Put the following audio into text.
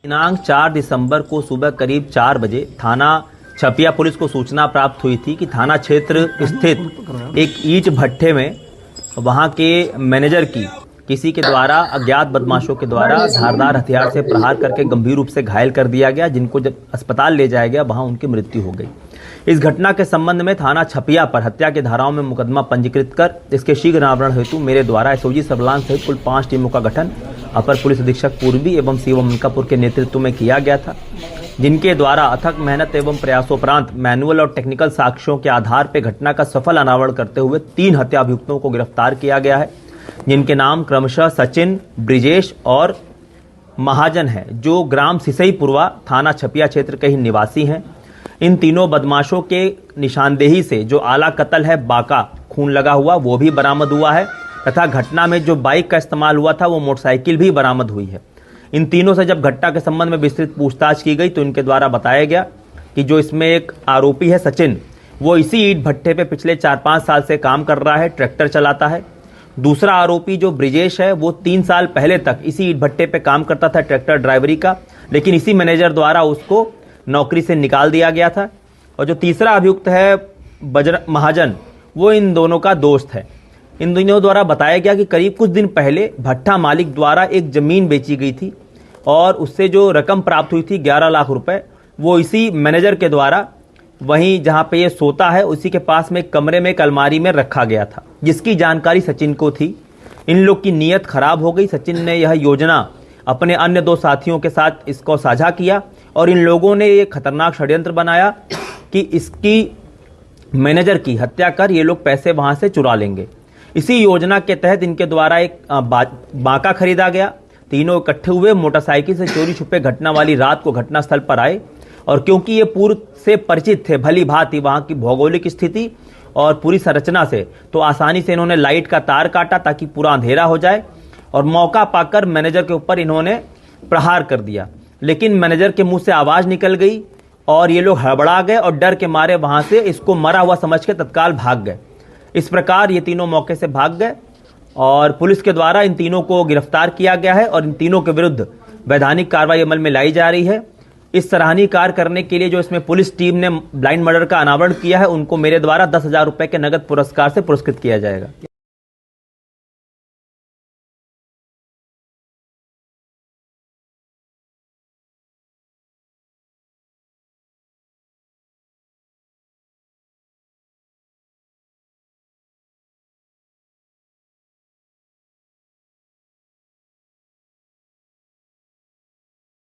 दिनांक 4 दिसंबर को सुबह करीब 4 बजे थाना छपिया पुलिस को सूचना प्राप्त हुई थी कि थाना क्षेत्र स्थित एक ईंट भट्ठे में वहां के मैनेजर की किसी के द्वारा अज्ञात बदमाशों के द्वारा धारदार हथियार से प्रहार करके गंभीर रूप से घायल कर दिया गया, जिनको जब अस्पताल ले जाया गया वहां उनकी मृत्यु हो गई। इस घटना के संबंध में थाना छपिया पर हत्या की धाराओं में मुकदमा पंजीकृत कर इसके शीघ्र अनावरण हेतु मेरे द्वारा एसओजी सर्विलांस सहित कुल 5 टीमों का गठन अपर पुलिस अधीक्षक पूर्वी एवं सीओ मनकापुर के नेतृत्व में किया गया था, जिनके द्वारा अथक मेहनत एवं प्रयासोपरांत मैनुअल और टेक्निकल साक्ष्यों के आधार पर घटना का सफल अनावरण करते हुए 3 हत्या अभियुक्तों को गिरफ्तार किया गया है, जिनके नाम क्रमशः सचिन, ब्रिजेश और महाजन है, जो ग्राम सिसईपुरवा थाना छपिया क्षेत्र के ही निवासी हैं। इन तीनों बदमाशों के निशानदेही से जो आला कत्ल है, बाका खून लगा हुआ, वो भी बरामद हुआ है तथा घटना में जो बाइक का इस्तेमाल हुआ था वो मोटरसाइकिल भी बरामद हुई है। इन तीनों से जब घटना के संबंध में विस्तृत पूछताछ की गई तो इनके द्वारा बताया गया कि जो इसमें एक आरोपी है सचिन, वो इसी ईंट भट्ठे पे पिछले 4-5 साल से काम कर रहा है, ट्रैक्टर चलाता है। दूसरा आरोपी जो ब्रिजेश है वो 3 साल पहले तक इसी ईंट भट्टे पे काम करता था, ट्रैक्टर ड्राइवरी का, लेकिन इसी मैनेजर द्वारा उसको नौकरी से निकाल दिया गया था। और जो तीसरा अभियुक्त है महाजन, वो इन दोनों का दोस्त है। इन दोनों द्वारा बताया गया कि करीब कुछ दिन पहले भट्ठा मालिक द्वारा एक ज़मीन बेची गई थी और उससे जो रकम प्राप्त हुई थी 11 लाख रुपए, वो इसी मैनेजर के द्वारा वहीं जहां पे ये सोता है उसी के पास में एक कमरे में एक अलमारी में रखा गया था, जिसकी जानकारी सचिन को थी। इन लोग की नीयत खराब हो गई। सचिन ने यह योजना अपने अन्य 2 साथियों के साथ इसको साझा किया और इन लोगों ने ये खतरनाक षड्यंत्र बनाया कि इसकी मैनेजर की हत्या कर ये लोग पैसे वहां से चुरा लेंगे। इसी योजना के तहत इनके द्वारा एक बाका खरीदा गया। तीनों इकट्ठे हुए, मोटरसाइकिल से चोरी छुपे घटना वाली रात को घटनास्थल पर आए और क्योंकि ये पूर्व से परिचित थे भली भांति वहां की भौगोलिक स्थिति और पूरी संरचना से, तो आसानी से इन्होंने लाइट का तार काटा ताकि पूरा अंधेरा हो जाए और मौका पाकर मैनेजर के ऊपर इन्होंने प्रहार कर दिया। लेकिन मैनेजर के मुंह से आवाज निकल गई और ये लोग हड़बड़ा गए और डर के मारे वहां से इसको मरा हुआ समझ के तत्काल भाग गए। इस प्रकार ये तीनों मौके से भाग गए और पुलिस के द्वारा इन तीनों को गिरफ्तार किया गया है और इन तीनों के विरुद्ध वैधानिक कार्रवाई अमल में लाई जा रही है। इस सराहनीय कार्य करने के लिए जो इसमें पुलिस टीम ने ब्लाइंड मर्डर का अनावरण किया है, उनको मेरे द्वारा 10,000 रुपए के नगद पुरस्कार से पुरस्कृत किया जाएगा।